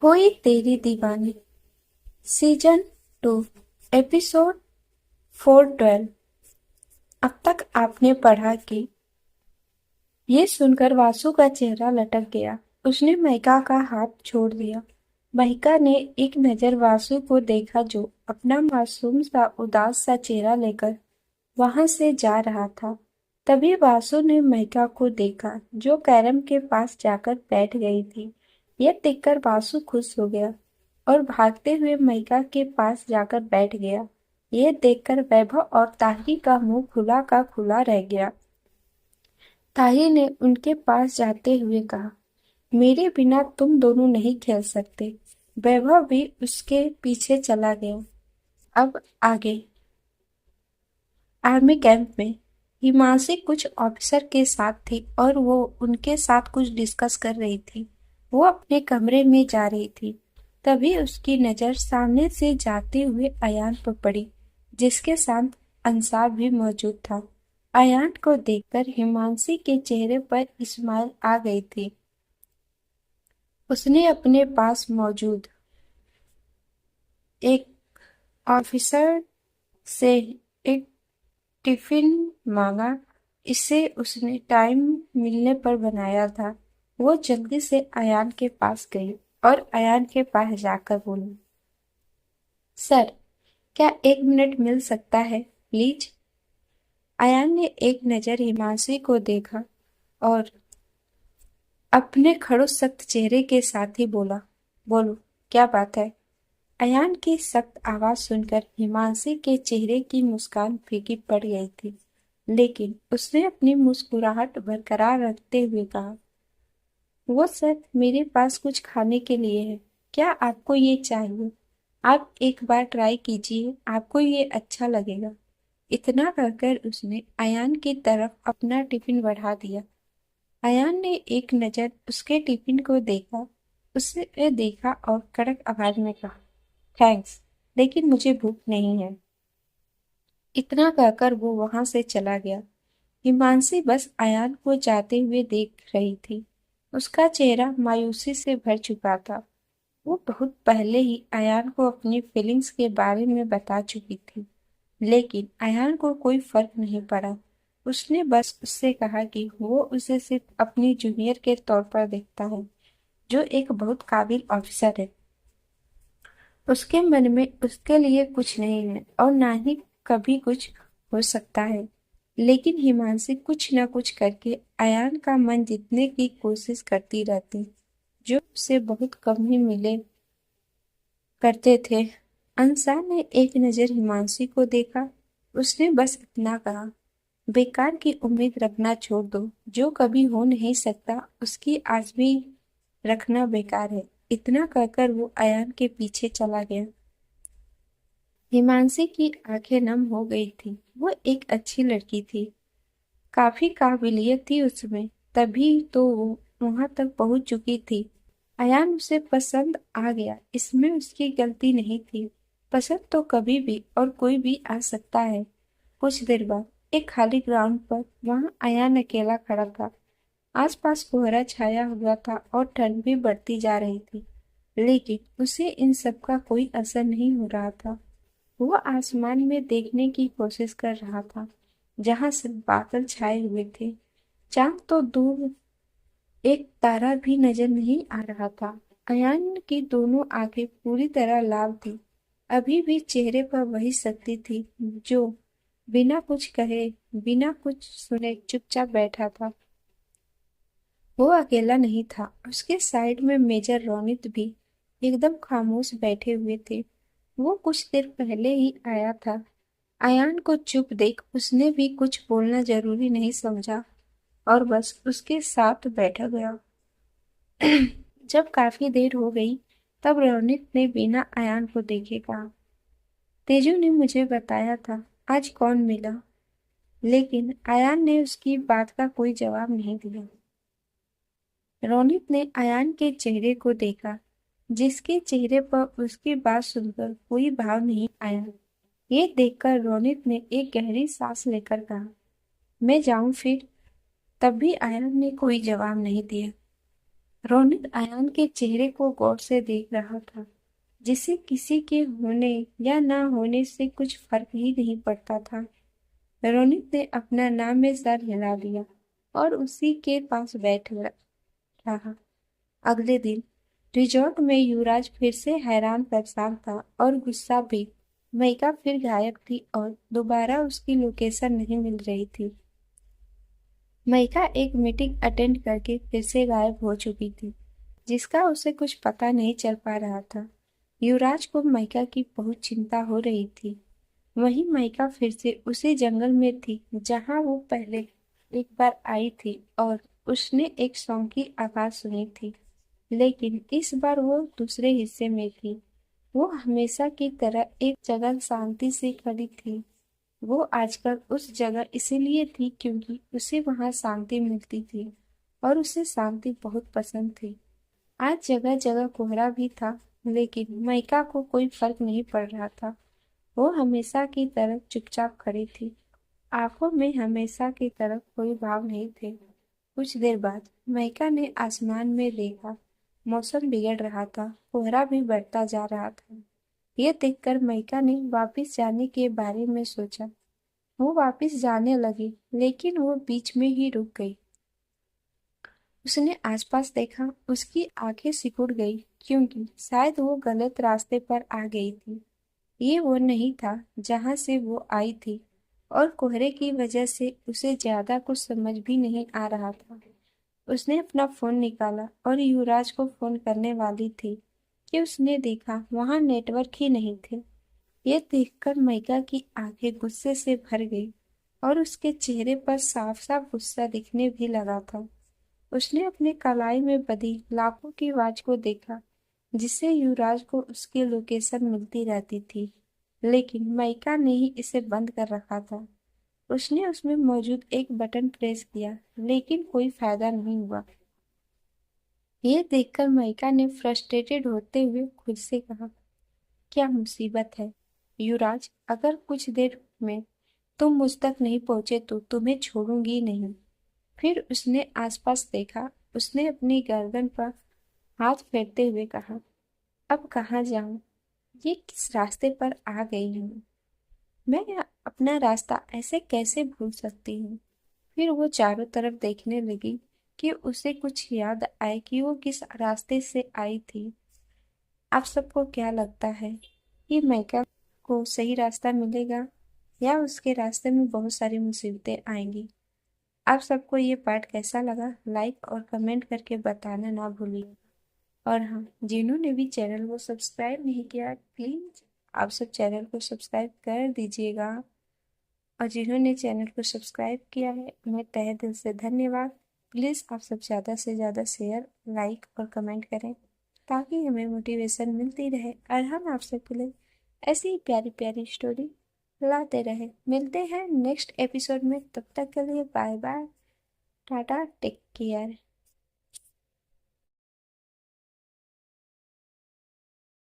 हुई तेरी दीवानी season 2 episode 412। अब तक आपने पढ़ा कि ये सुनकर वासु का चेहरा लटक गया। उसने महिका का हाथ छोड़ दिया। महिका ने एक नजर वासु को देखा जो अपना मासूम सा उदास सा चेहरा लेकर वहां से जा रहा था। तभी वासु ने महिका को देखा जो कैरम के पास जाकर बैठ गई थी। यह देखकर वासु खुश हो गया और भागते हुए महिका के पास जाकर बैठ गया। यह देखकर वैभव और ताही का मुंह खुला का खुला रह गया। ताही ने उनके पास जाते हुए कहा, मेरे बिना तुम दोनों नहीं खेल सकते। वैभव भी उसके पीछे चला गया। अब आगे आर्मी कैंप में हिमांशी कुछ ऑफिसर के साथ थी और वो उनके साथ कुछ डिस्कस कर रही थी। वो अपने कमरे में जा रही थी। तभी उसकी नजर सामने से जाते हुए अयान पर पड़ी, जिसके साथ अंसार भी मौजूद था। अयान को देखकर हिमांशी के चेहरे पर स्माइल आ गई थी। उसने अपने पास मौजूद एक ऑफिसर से एक टिफिन मांगा। इसे उसने टाइम मिलने पर बनाया था। वो जल्दी से अयान के पास गई और अयान के पास जाकर बोली, सर, क्या 1 मिनट मिल सकता है प्लीज? अयान ने एक नजर हिमांशी को देखा और अपने खड़ूस सख्त चेहरे के साथ ही बोला, बोलो क्या बात है? अयान की सख्त आवाज सुनकर हिमांशी के चेहरे की मुस्कान फीकी पड़ गई थी, लेकिन उसने अपनी मुस्कुराहट बरकरार रखते हुए कहा, वो सर, मेरे पास कुछ खाने के लिए है। क्या आपको ये चाहिए? आप एक बार ट्राई कीजिए, आपको ये अच्छा लगेगा। इतना कहकर उसने अयान की तरफ अपना टिफिन बढ़ा दिया। अयान ने एक नजर उसके टिफिन को देखा, उसने देखा और कड़क आवाज में कहा, थैंक्स, लेकिन मुझे भूख नहीं है। इतना कहकर वो वहां से चला गया। हिमांशी बस अयान को जाते हुए देख रही थी। उसका चेहरा मायूसी से भर चुका था। वो बहुत पहले ही अयान को अपनी फीलिंग्स के बारे में बता चुकी थी, लेकिन अयान को कोई फर्क नहीं पड़ा। उसने बस उससे कहा कि वो उसे सिर्फ अपनी जूनियर के तौर पर देखता है, जो एक बहुत काबिल ऑफिसर है। उसके मन में उसके लिए कुछ नहीं है और ना ही कभी कुछ हो सकता है। लेकिन हिमांशी कुछ न कुछ करके अयान का मन जीतने की कोशिश करती रहती, जो उसे बहुत कम ही मिले करते थे। अंसार ने एक नजर हिमांशी को देखा। उसने बस इतना कहा, बेकार की उम्मीद रखना छोड़ दो। जो कभी हो नहीं सकता उसकी आज भी रखना बेकार है। इतना कहकर वो अयान के पीछे चला गया। हिमांशी की आंखें नम हो गई थी। वो एक अच्छी लड़की थी, काफी काबिलियत थी उसमें, तभी तो वो वहां तक पहुंच चुकी थी। अयान उसे पसंद आ गया, इसमें उसकी गलती नहीं थी। पसंद तो कभी भी और कोई भी आ सकता है। कुछ देर बाद एक खाली ग्राउंड पर वहां अयान अकेला खड़ा था। आसपास कोहरा छाया हुआ था और ठंड भी बढ़ती जा रही थी, लेकिन उसे इन सब का कोई असर नहीं हो रहा था। वो आसमान में देखने की कोशिश कर रहा था, जहां सिर्फ बादल छाए हुए थे। चांद तो दूर, एक तारा भी नजर नहीं आ रहा था। अयान की दोनों आंखें पूरी तरह लाल थी। अभी भी चेहरे पर वही शक्ति थी जो बिना कुछ कहे, बिना कुछ सुने चुपचाप बैठा था। वो अकेला नहीं था, उसके साइड में मेजर रोनित भी एकदम खामोश बैठे हुए थे। वो कुछ देर पहले ही आया था। अयान को चुप देख उसने भी कुछ बोलना जरूरी नहीं समझा और बस उसके साथ बैठा गया। जब काफी देर हो गई, तब रोनित ने बिना अयान को देखे कहा, तेजू ने मुझे बताया था आज कौन मिला। लेकिन अयान ने उसकी बात का कोई जवाब नहीं दिया। रोनित ने अयान के चेहरे को देखा, जिसके चेहरे पर उसकी बात सुनकर कोई भाव नहीं आया। ये देखकर रोनित ने एक गहरी सांस लेकर कहा, मैं जाऊं फिर? तब भी अयान ने कोई जवाब नहीं दिया। रोनित अयान के चेहरे को गौर से देख रहा था, जिसे किसी के होने या ना होने से कुछ फर्क ही नहीं पड़ता था। रोनित ने अपना नाम में सर हिला दिया और उसी के पास बैठ रहा। अगले दिन रिजॉर्ट में युवराज फिर से हैरान परेशान था और गुस्सा भी। मेघा फिर गायब थी और दोबारा उसकी लोकेशन नहीं मिल रही थी। मेघा एक मीटिंग अटेंड करके फिर से गायब हो चुकी थी, जिसका उसे कुछ पता नहीं चल पा रहा था। युवराज को मेघा की बहुत चिंता हो रही थी। वहीं मेघा फिर से उसी जंगल में थी जहां वो पहले एक बार आई थी और उसने एक सॉन्ग की आवाज सुनी थी, लेकिन इस बार वो दूसरे हिस्से में थी। वो हमेशा की तरह एक जगह शांति से खड़ी थी। वो आजकल उस जगह इसीलिए थी क्योंकि उसे वहां शांति मिलती थी और उसे शांति बहुत पसंद थी। आज जगह जगह कोहरा भी था, लेकिन माइका को कोई फर्क नहीं पड़ रहा था। वो हमेशा की तरह चुपचाप खड़ी थी। आंखों में हमेशा की तरह कोई भाव नहीं थे। कुछ देर बाद माइका ने आसमान में देखा। मौसम बिगड़ रहा था, कोहरा भी बढ़ता जा रहा था। ये देखकर माइका ने वापस जाने के बारे में सोचा। वो वापस जाने लगी, लेकिन वो बीच में ही रुक गई। उसने आसपास देखा, उसकी आंखें सिकुड़ गई क्योंकि शायद वो गलत रास्ते पर आ गई थी। ये वो नहीं था जहां से वो आई थी और कोहरे की वजह से उसे ज्यादा कुछ समझ भी नहीं आ रहा था। उसने अपना फोन निकाला और युवराज को फोन करने वाली थी कि उसने देखा वहां नेटवर्क ही नहीं थे। ये देखकर मेघा की आंखें गुस्से से भर गई और उसके चेहरे पर साफ साफ गुस्सा दिखने भी लगा था। उसने अपने कलाई में बंधी लाखों की वॉच को देखा, जिससे युवराज को उसकी लोकेशन मिलती रहती थी, लेकिन माइका ने ही इसे बंद कर रखा था। उसने उसमें मौजूद एक बटन प्रेस किया, लेकिन कोई फायदा नहीं हुआ। ये देखकर माइका ने फ्रस्ट्रेटेड होते हुए खुद से कहा, क्या मुसीबत है युवराज, अगर कुछ देर में तुम मुझ तक नहीं पहुंचे तो तुम्हें छोड़ूंगी नहीं। फिर उसने आसपास देखा। उसने अपनी गर्दन पर हाथ फेरते हुए कहा, अब कहाँ जाऊं? ये किस रास्ते पर आ गई हूँ? मैं अपना रास्ता ऐसे कैसे भूल सकती हूँ? फिर वो चारों तरफ देखने लगी कि उसे कुछ याद आए कि वो किस रास्ते से आई थी। आप सबको क्या लगता है कि मेघा को सही रास्ता मिलेगा या उसके रास्ते में बहुत सारी मुसीबतें आएंगी? आप सबको ये पार्ट कैसा लगा, लाइक और कमेंट करके बताना ना भूलिए। और हाँ, जिन्होंने भी चैनल को सब्सक्राइब नहीं किया, प्लीज आप सब चैनल को सब्सक्राइब कर दीजिएगा। और जिन्होंने चैनल को सब्सक्राइब किया है उन्हें तहे दिल से धन्यवाद। प्लीज़ आप सब ज़्यादा से ज़्यादा शेयर, लाइक और कमेंट करें ताकि हमें मोटिवेशन मिलती रहे और हम आप सबके लिए ऐसी ही प्यारी प्यारी स्टोरी लाते रहे। मिलते हैं नेक्स्ट एपिसोड में, तब तक के लिए bye bye, tata, take care.